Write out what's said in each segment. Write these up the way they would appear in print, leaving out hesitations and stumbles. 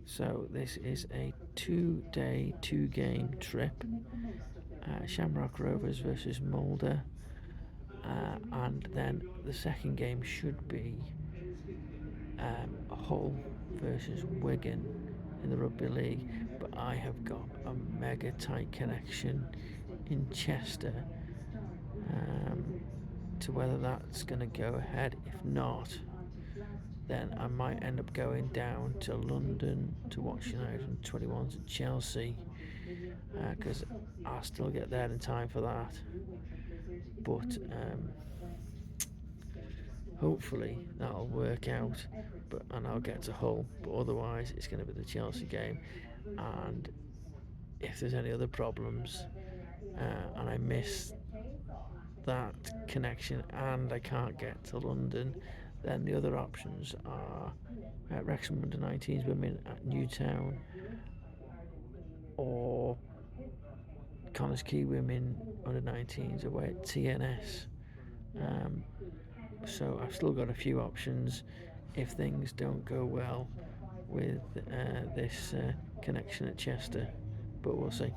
So this is a 2-day, 2-game trip. Shamrock Rovers versus Molde. And then the second game should be Hull versus Wigan in the Rugby League. But I have got a mega tight connection in Chester to whether that's going to go ahead. If not, then I might end up going down to London to watch United 21s at Chelsea, because I'll still get there in time for that. But hopefully that'll work out, and I'll get to Hull. But otherwise, it's going to be the Chelsea game. And if there's any other problems and I miss that connection and I can't get to London, then the other options are Wrexham under 19s women at Newtown, or Connahs Quay women under 19s away at TNS. So I've still got a few options if things don't go well with this connection at Chester, but we'll see.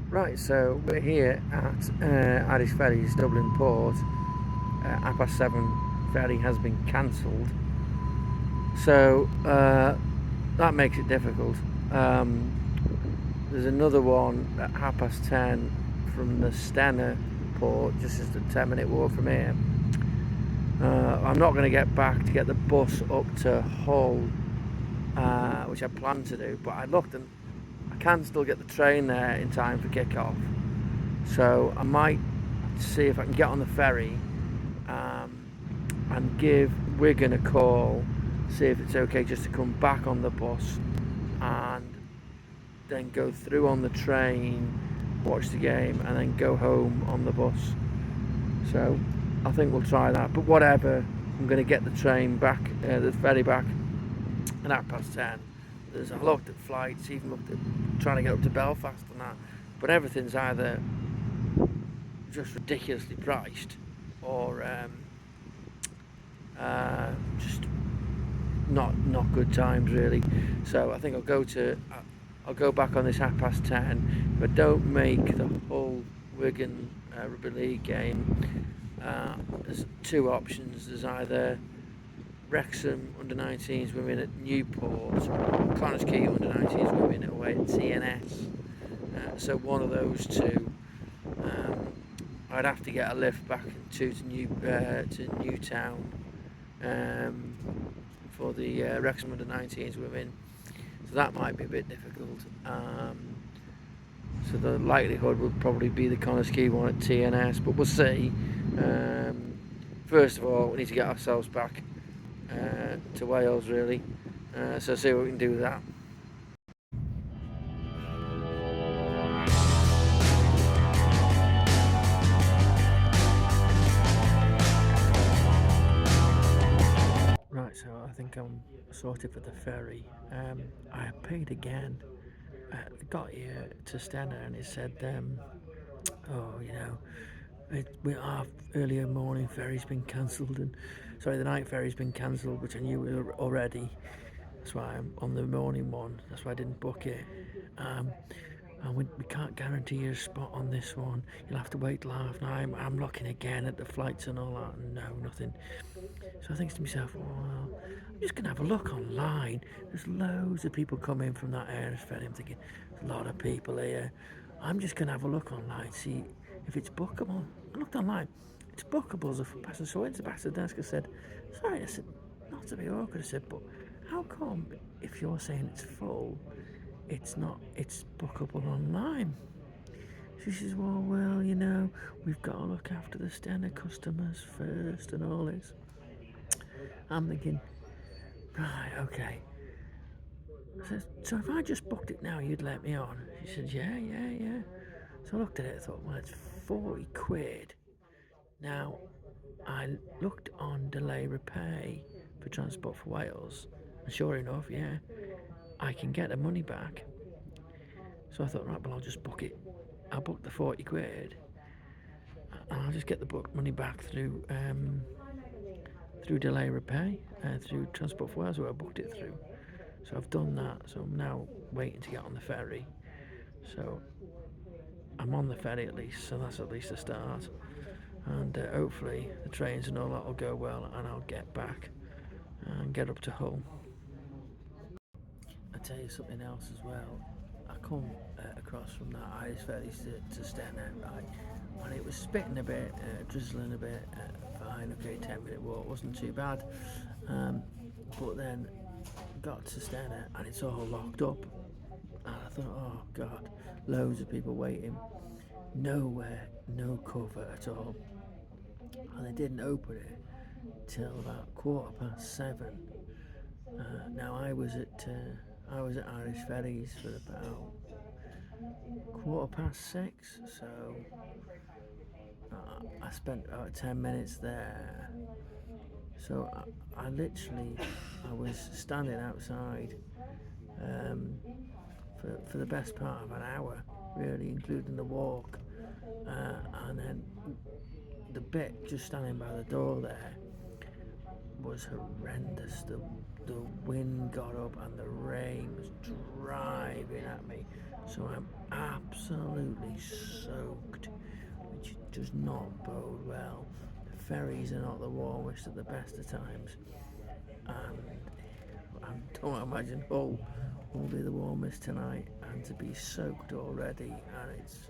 Right, so we're here at Irish Ferries, Dublin Port. 7:30 ferry has been cancelled, so that makes it difficult. There's another one at 10:30 from the Stena port, just as a 10-minute walk from here. I'm not going to get back to get the bus up to Hull, which I plan to do, but I looked and I can still get the train there in time for kick-off, so I might see if I can get on the ferry and give Wigan a call, see if it's okay just to come back on the bus and then go through on the train, watch the game, and then go home on the bus. So I think we'll try that, but whatever, I'm going to get the train back, the ferry back at 10:30. I looked at flights, even looked at trying to get up to Belfast and that, but everything's either just ridiculously priced or just not good times really. So I think I'll go back on this 10:30. If I don't make the whole Wigan Rugby League game, there's two options. There's either Wrexham under 19s women at Newport, or Connahs Quay under 19s women away at TNS. So one of those two. I'd have to get a lift back to Newtown for the Wrexham under 19s women. So that might be a bit difficult. So the likelihood would probably be the Connahs Quay one at TNS, but we'll see. First of all, we need to get ourselves back to Wales really. So see what we can do with that. Right, so I think I'm sorted for the ferry. I paid again. Got here to Stena and it said, oh, you know, our earlier morning ferry's been cancelled, and sorry, the night ferry's been cancelled, which I knew already. That's why I'm on the morning one. That's why I didn't book it. And we can't guarantee you a spot on this one. You'll have to wait till half nine. I'm looking again at the flights and all that, and no, nothing. So I think to myself, well, I'm just going to have a look online. There's loads of people coming from that area. I'm thinking, there's a lot of people here. I'm just going to have a look online, see if it's bookable. I looked online. It's bookable as a passenger. So I went to the back of the desk and said, sorry, I said, not to be awkward, I said, but how come if you're saying it's full, it's bookable online? She says, well, you know, we've got to look after the Stena customers first and all this. I'm thinking, right, okay. I said, so if I just booked it now, you'd let me on? She said, yeah. So I looked at it, I thought, well, it's 40 quid. Now, I looked on delay repay for Transport for Wales, and sure enough, yeah, I can get the money back. So I thought, right, well, I'll just book it. I'll book the 40 quid, and I'll just get the book money back through delay repay, through Transport for Wales, where I booked it through. So I've done that, so I'm now waiting to get on the ferry. So I'm on the ferry at least, so that's at least a start. And hopefully the trains and all that will go well, and I'll get back and get up to Hull. I'll tell you something else as well. I come across from that Irish ferry to Stena, right, and it was spitting a bit, drizzling a bit, fine, okay, 10-minute walk, wasn't too bad. But then got to Stena and it's all locked up. And I thought, oh God, loads of people waiting. Nowhere, no cover at all. And they didn't open it till about 7:15. Now I was at Irish Ferries for about 6:15, so I spent about 10 minutes there. So I literally, I was standing outside for the best part of an hour, really, including the walk. And then the bit just standing by the door there was horrendous. The wind got up and the rain was driving at me. So I'm absolutely soaked, which does not bode well. The ferries are not the warmest at the best of times. And I don't imagine Hull will be the warmest tonight, and to be soaked already, and it's,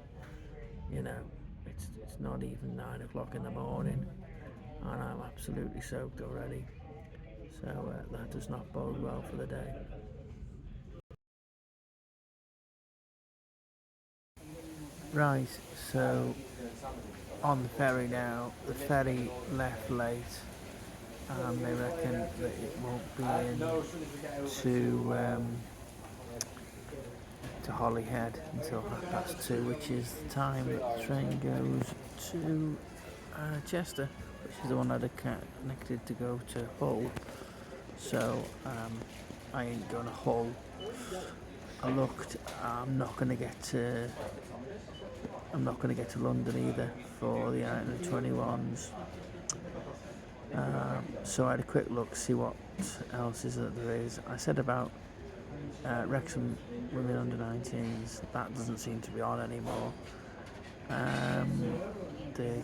you know, it's not even 9 o'clock in the morning, and I'm absolutely soaked already. So that does not bode well for the day. Right, so on the ferry now. The ferry left late, and they reckon that it won't be in to Holyhead until 2:30, which is the time that the train goes to Chester, which is the one that are connected to go to Hull. So I ain't going to Hull. I looked. I'm not going to get to London either for the u18s. So I had a quick look, see what else is that there is. I said about Wrexham women under 19s. That doesn't seem to be on anymore. The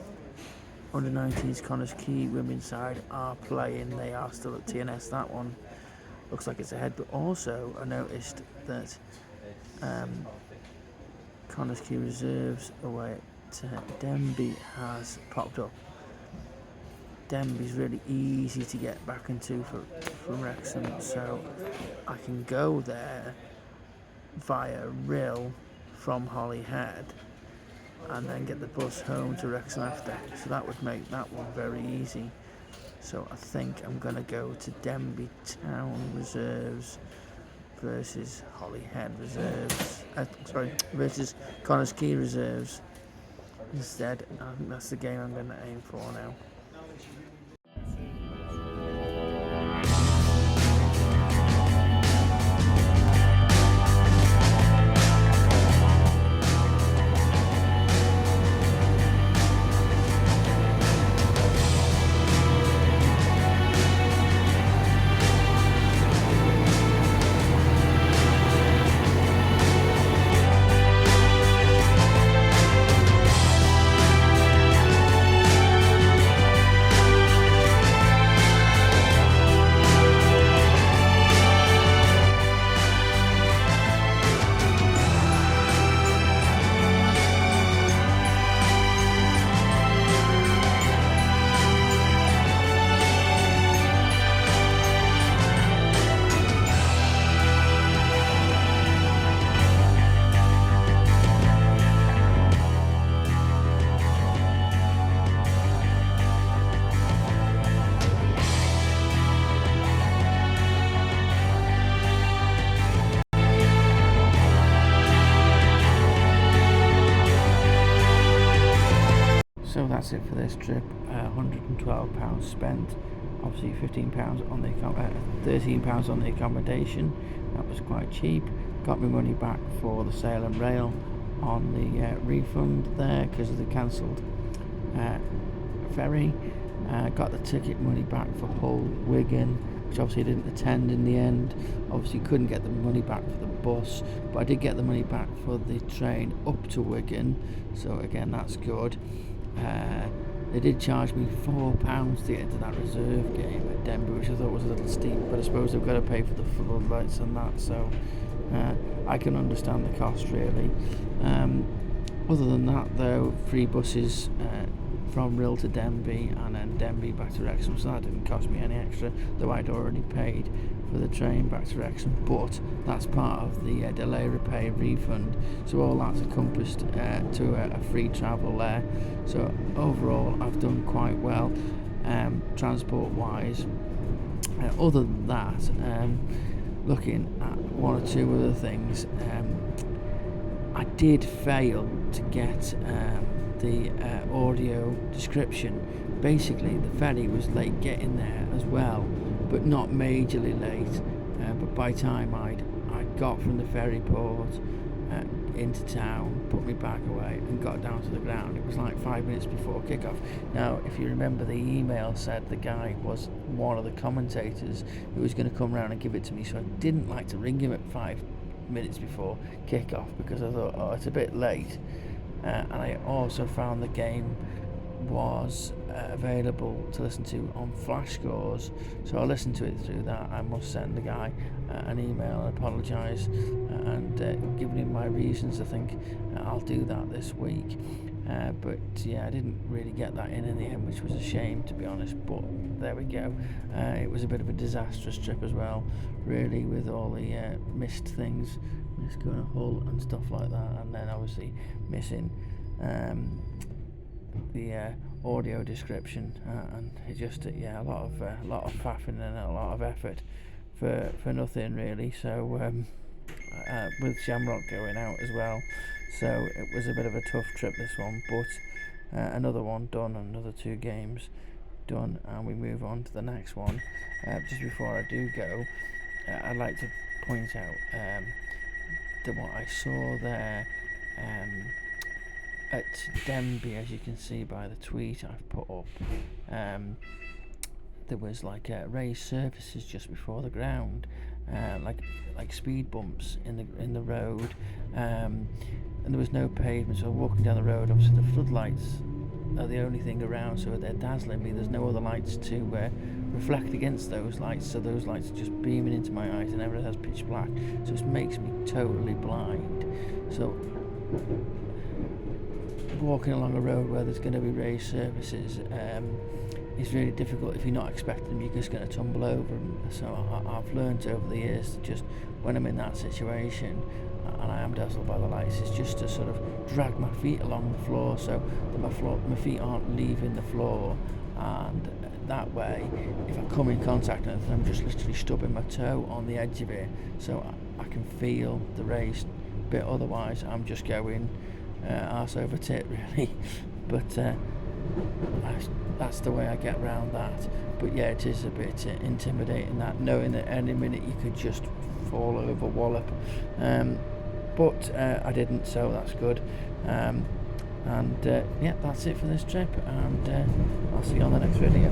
under 19s Connahs Quay women's side are playing. They are still at TNS. That one looks like it's ahead. But also I noticed that Connahs Quay reserves away at Denbigh has popped up. Denbigh's really easy to get back into from Wrexham, so I can go there via Rill from Holyhead and then get the bus home to Wrexham after. So that would make that one very easy. So I think I'm going to go to Denbigh Town Reserves versus Holyhead Reserves. Versus Connahs Quay Reserves instead. I think that's the game I'm going to aim for now. So that's it for this trip. £112 spent. Obviously £15 on the £13 on the accommodation. That was quite cheap. Got my money back for the sail and rail on the refund there because of the cancelled ferry. Got the ticket money back for Hull Wigan, which obviously didn't attend in the end. Obviously couldn't get the money back for the bus, but I did get the money back for the train up to Wigan, so again that's good. They did charge me £4 to get into that reserve game at Denbigh, which I thought was a little steep, but I suppose they've got to pay for the floodlights and that, so I can understand the cost really. Other than that though, free buses from Rill to Denbigh and then Denbigh back to Wrexham, so that didn't cost me any extra, though I'd already paid for the train back to Wrexham, but that's part of the delay repay refund, so all that's accomplished to a free travel there. So overall I've done quite well transport wise. Other than that, looking at one or two other things, I did fail to get the audio description. Basically the ferry was late getting there as well, but not majorly late, but by the time I got from the ferry port into town, put my bag away and got down to the ground, it was like 5 minutes before kick-off. Now if you remember, the email said the guy was one of the commentators who was going to come round and give it to me, so I didn't like to ring him at 5 minutes before kick-off because I thought, oh, it's a bit late. And I also found the game was available to listen to on Flash Scores, so I listened to it through that. I must send the guy an email and apologise and giving him my reasons. I think I'll do that this week, but yeah, I didn't really get that in the end, which was a shame to be honest, but there we go. It was a bit of a disastrous trip as well really, with all the missed things, missed going to Hull and stuff like that, and then obviously missing the audio description, and it just a lot of faffing and a lot of effort for nothing really. So with Shamrock going out as well, so it was a bit of a tough trip this one, but another one done, another 2 games done, and we move on to the next one. Just before I do go, I'd like to point out that what I saw there at Denbigh, as you can see by the tweet I've put up, there was like raised surfaces just before the ground, like speed bumps in the road, and there was no pavement. So walking down the road, obviously the floodlights are the only thing around, so they're dazzling me. There's no other lights to reflect against those lights, so those lights are just beaming into my eyes, and everything has pitch black, so it makes me totally blind. So walking along a road where there's going to be raised surfaces is really difficult. If you're not expecting them, you're just going to tumble over them. So I've learned over the years to just, when I'm in that situation and I am dazzled by the lights, is just to sort of drag my feet along the floor so that my feet aren't leaving the floor, and that way, if I come in contact with it, I'm just literally stubbing my toe on the edge of it, so I can feel the raised bit. Otherwise I'm just going arse over tit really. But that's the way I get around that. But yeah, it is a bit intimidating, that knowing that any minute you could just fall over, wallop. But I didn't, so that's good. Yeah, that's it for this trip, and I'll see you on the next video.